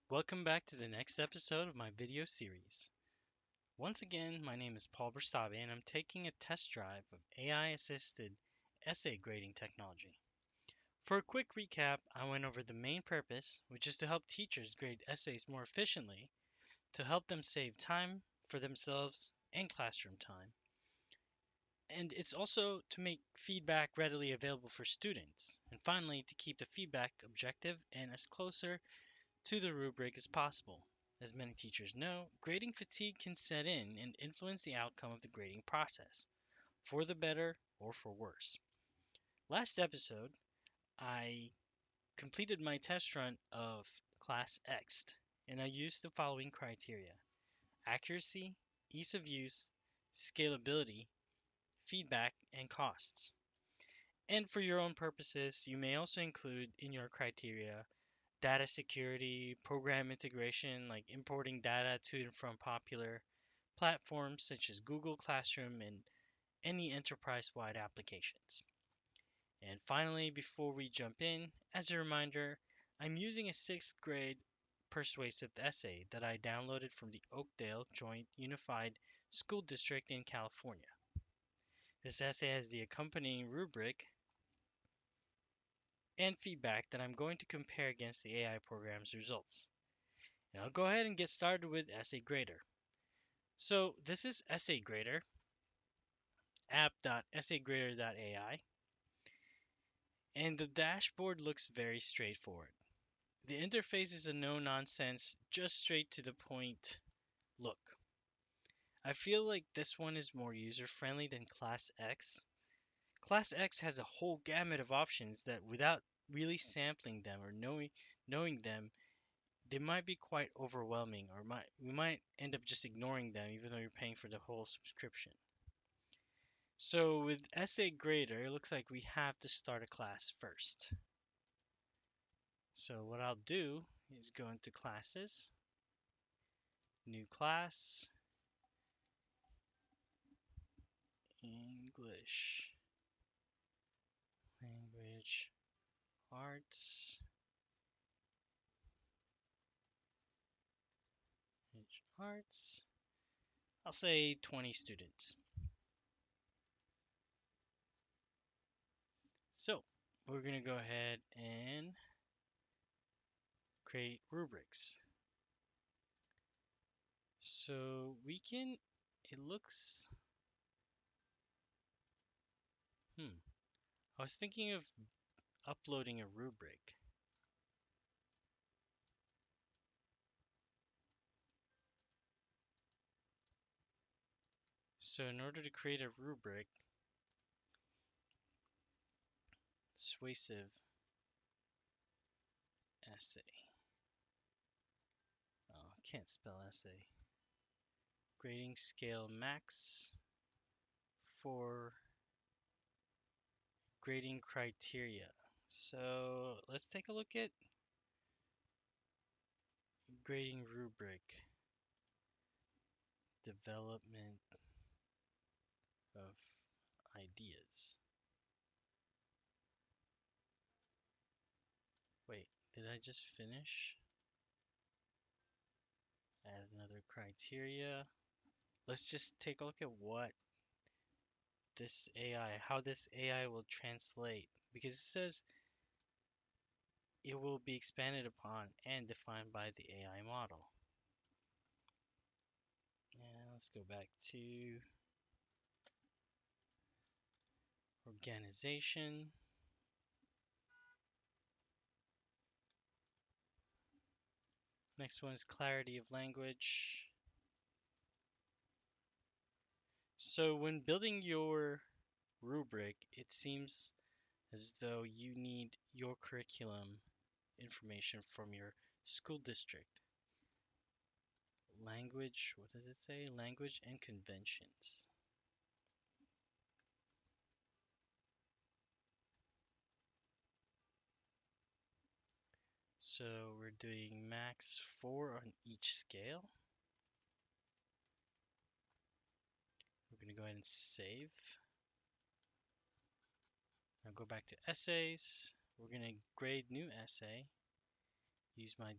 Welcome back to the next episode of my video series. Once again, my name is Paul Bersabe and I'm taking a test drive of AI assisted essay grading technology. For a quick recap, I went over the main purpose, which is to help teachers grade essays more efficiently, to help them save time for themselves and classroom time. And it's also to make feedback readily available for students. And finally, to keep the feedback objective and as closer to the rubric as possible. As many teachers know, grading fatigue can set in and influence the outcome of the grading process, for the better or for worse. Last episode, I completed my test run of Class X, and I used the following criteria: accuracy, ease of use, scalability, feedback, and costs. And for your own purposes, you may also include in your criteria data security, program integration, like importing data to and from popular platforms such as Google Classroom and any enterprise wide applications. And finally, before we jump in, as a reminder, I'm using a sixth grade persuasive essay that I downloaded from the Oakdale Joint Unified School District in California. This essay has the accompanying rubric and feedback that I'm going to compare against the AI program's results. And I'll go ahead and get started with Essay Grader. So this is Essay Grader, app.essaygrader.ai, and the dashboard looks very straightforward. The interface is a no-nonsense, just straight to the point look. I feel like this one is more user-friendly than Class X. Class X has a whole gamut of options that without really sampling them or knowing them, they might be quite overwhelming or we might end up just ignoring them even though you're paying for the whole subscription. So with Essay Grader, it looks like we have to start a class first. So what I'll do is go into classes, new class, English, language, arts, arts. I'll say 20 students. So we're going to go ahead and create rubrics. So we can, it looks, I was thinking of uploading a rubric. So in order to create a rubric, persuasive essay. Oh, I can't spell essay. Grading scale max for grading criteria. So let's take a look at grading rubric development of ideas. Wait, did I just finish? Add another criteria. Let's just take a look at what this AI, how this AI will translate, because it says it will be expanded upon and defined by the AI model. And let's go back to organization. Next one is clarity of language. So when building your rubric, it seems as though you need your curriculum information from your school district. Language, what does it say? Language and conventions. So we're doing max 4 on each scale. We're going to go ahead and save. Now go back to essays. We're going to grade new essay. Use my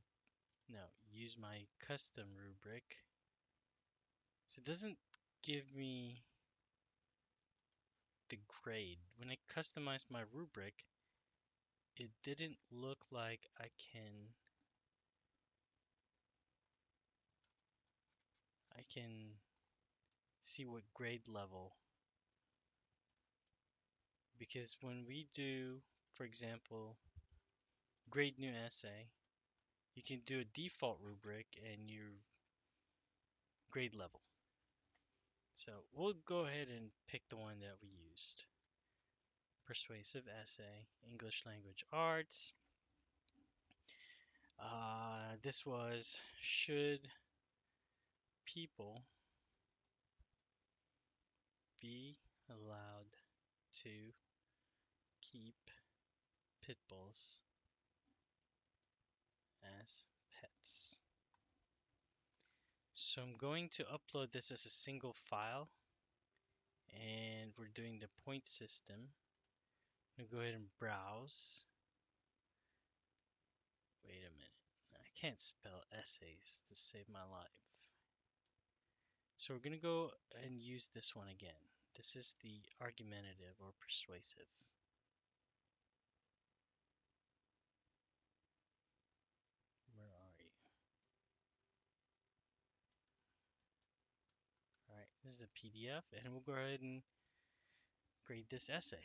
No, use my custom rubric. So it doesn't give me the grade. When I customized my rubric, it didn't look like I can see what grade level, because when we do, for example, grade new essay, you can do a default rubric and your grade level. So we'll go ahead and pick the one that we used. Persuasive essay, English language arts. This was, should people be allowed to keep pit bulls as pets? So I'm going to upload this as a single file, and we're doing the point system. I'm gonna go ahead and browse. Wait a minute, I can't spell essays to save my life. So we're gonna go and use this one again. This is the argumentative or persuasive. Where are you? Alright, this is a PDF, and we'll go ahead and grade this essay.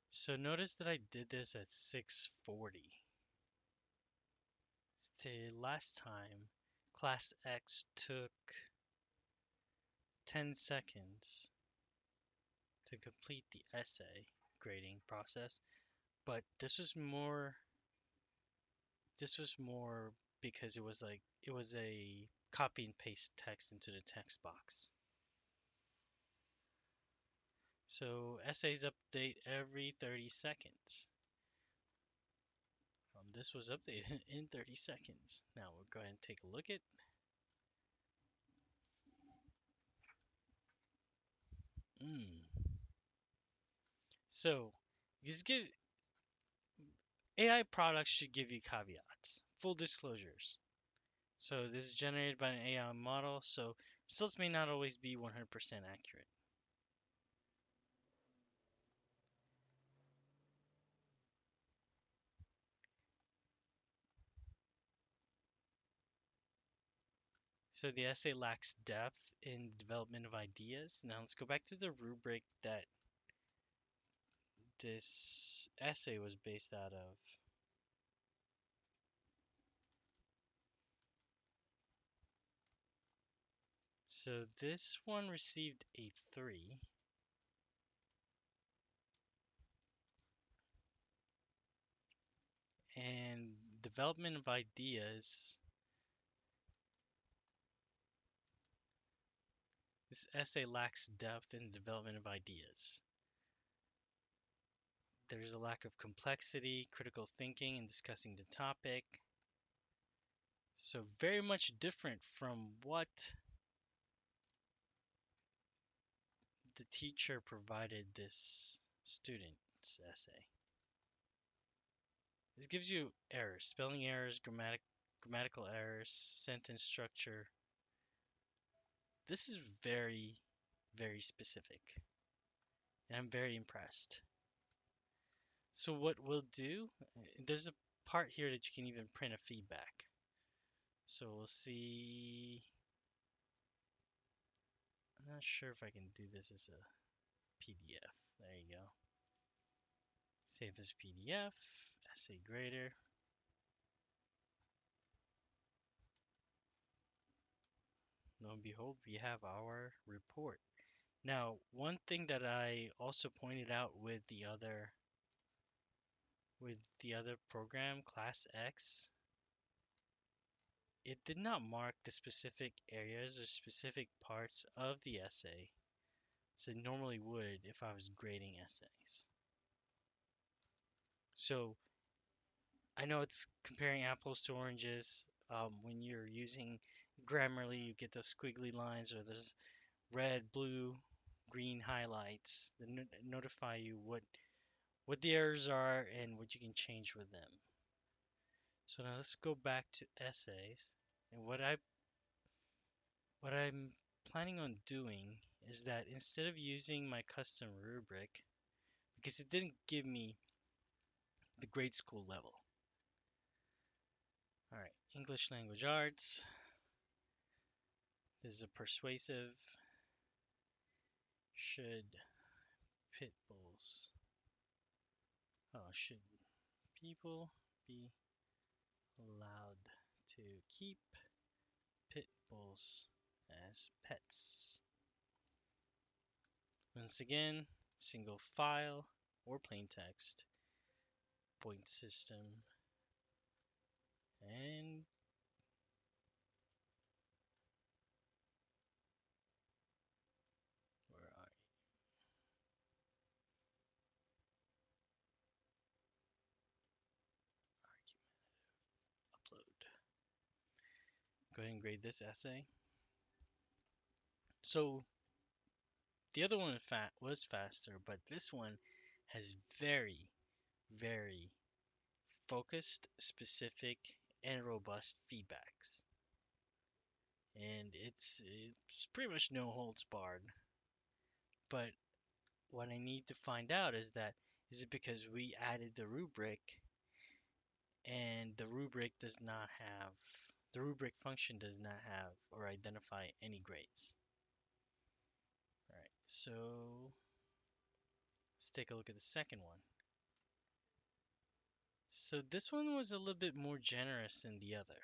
So notice that I did this at 640. Last time, class X took 10 seconds to complete the essay grading process, but this was more because it was a copy and paste text into the text box. So essays update every 30 seconds. This was updated in 30 seconds. Now we'll go ahead and take a look at. So AI products should give you caveats, full disclosures. So this is generated by an AI model, so results may not always be 100% accurate. So the essay lacks depth in the development of ideas. Now let's go back to the rubric that this essay was based out of. So this one received a 3. And development of ideas. This essay lacks depth in the development of ideas. There's a lack of complexity, critical thinking, and discussing the topic. So very much different from what the teacher provided this student's essay. This gives you errors, spelling errors, grammatical errors, sentence structure. This is very, very specific, and I'm very impressed. So what we'll do, there's a part here that you can even print a feedback. So we'll see. I'm not sure if I can do this as a PDF. There you go. Save as PDF, essay grader. Lo and behold, we have our report. Now, one thing that I also pointed out with the other program, Class X, it did not mark the specific areas or specific parts of the essay as it normally would if I was grading essays. So I know it's comparing apples to oranges. When you're using Grammarly, you get those squiggly lines or those red, blue, green highlights that notify you what the errors are and what you can change with them. So now let's go back to essays. And what I'm planning on doing is that instead of using my custom rubric, because it didn't give me the grade school level. All right, English language arts. This is a persuasive. Should pit bulls. Oh, should people be allowed to keep pit bulls as pets? Once again, single file or plain text, point system, and where are you? Upload. Go ahead and grade this essay. So the other one was faster, but this one has very, very focused, specific, and robust feedbacks. And it's pretty much no holds barred. But what I need to find out is it because we added the rubric and the rubric function does not have or identify any grades. All right, so let's take a look at the second one. So this one was a little bit more generous than the other.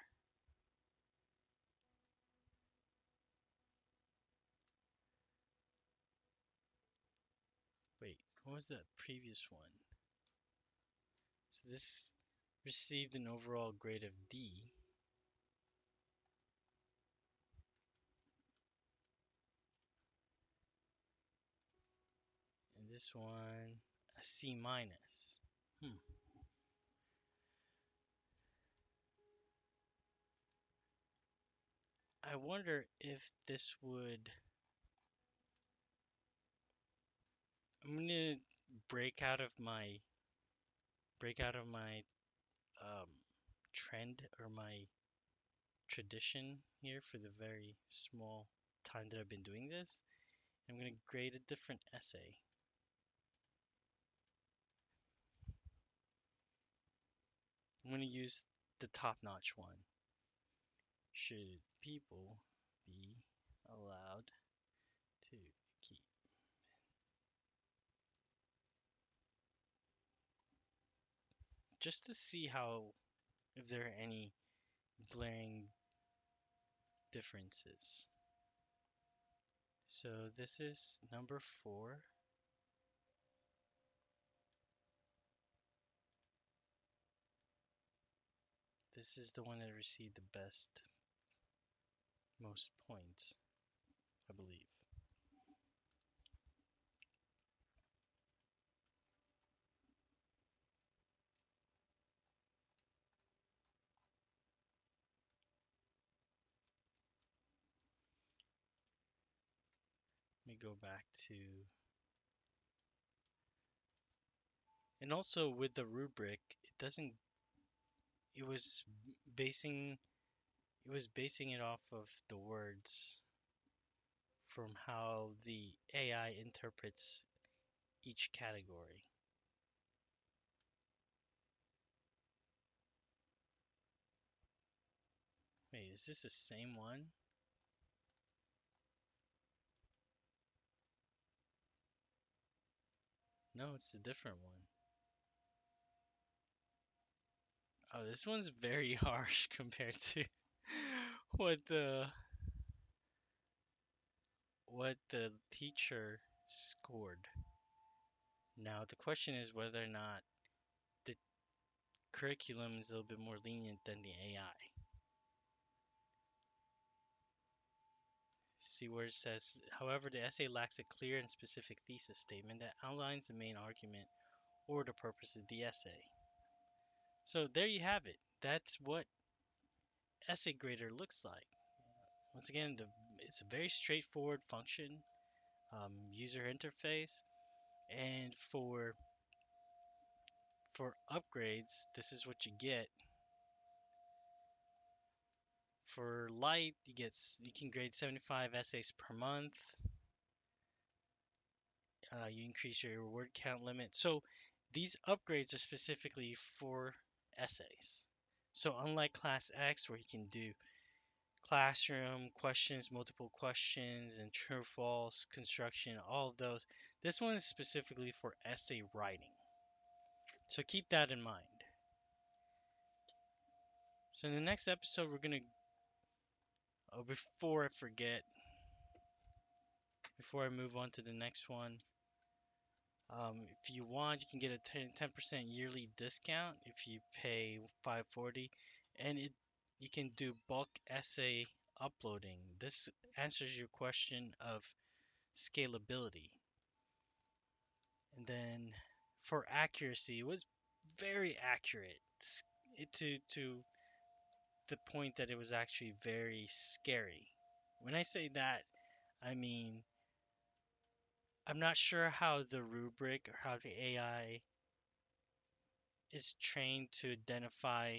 Wait, what was the previous one? So this received an overall grade of D. And this one, a C minus. I wonder if this would. I'm gonna break out of my um, trend or my tradition here for the very small time that I've been doing this. I'm gonna grade a different essay. I'm gonna use the top-notch one. Should people be allowed to keep? Just to see how, if there are any glaring differences. So this is number 4. This is the one that received the most points, I believe. Let me go back to, and also with the rubric, it doesn't, it was basing, it was basing it off of the words from how the AI interprets each category. Wait, is this the same one? No, it's a different one. Oh, this one's very harsh compared to what the what the teacher scored. Now, the question is whether or not the curriculum is a little bit more lenient than the AI. See where it says, however, the essay lacks a clear and specific thesis statement that outlines the main argument or the purpose of the essay. So there you have it. That's what essay grader looks like. Once again, it's a very straightforward function, user interface, and for upgrades, this is what you get. For light, you can grade 75 essays per month. You increase your word count limit. So these upgrades are specifically for essays. So unlike Class X, where you can do classroom questions, multiple questions, and true false construction, all of those, this one is specifically for essay writing. So keep that in mind. So in the next episode, we're gonna, before I forget, before I move on to the next one, if you want, you can get a 10% yearly discount if you pay $540, and you can do bulk essay uploading. This answers your question of scalability. And then for accuracy, it was very accurate to the point that it was actually very scary. When I say that, I mean I'm not sure how the rubric or how the AI is trained to identify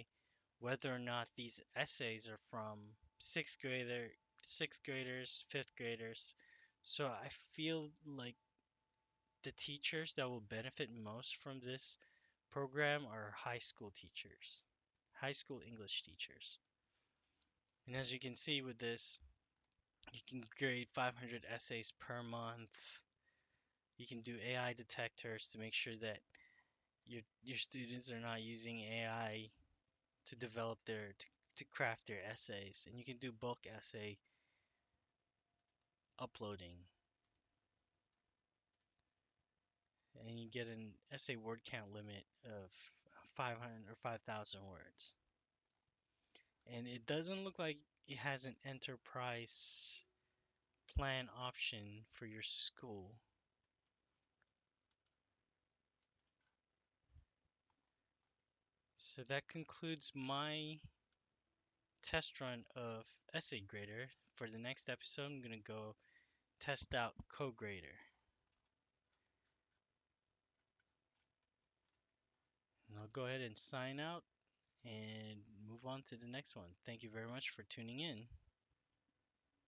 whether or not these essays are from sixth graders, fifth graders. So I feel like the teachers that will benefit most from this program are high school teachers, high school English teachers. And as you can see with this, you can grade 500 essays per month. You can do AI detectors to make sure that your students are not using AI to develop to craft their essays, and you can do bulk essay uploading, and you get an essay word count limit of 500 or 5,000 words. And it doesn't look like it has an enterprise plan option for your school. So that concludes my test run of Essay Grader. For the next episode, I'm going to go test out CoGrader. And I'll go ahead and sign out and move on to the next one. Thank you very much for tuning in.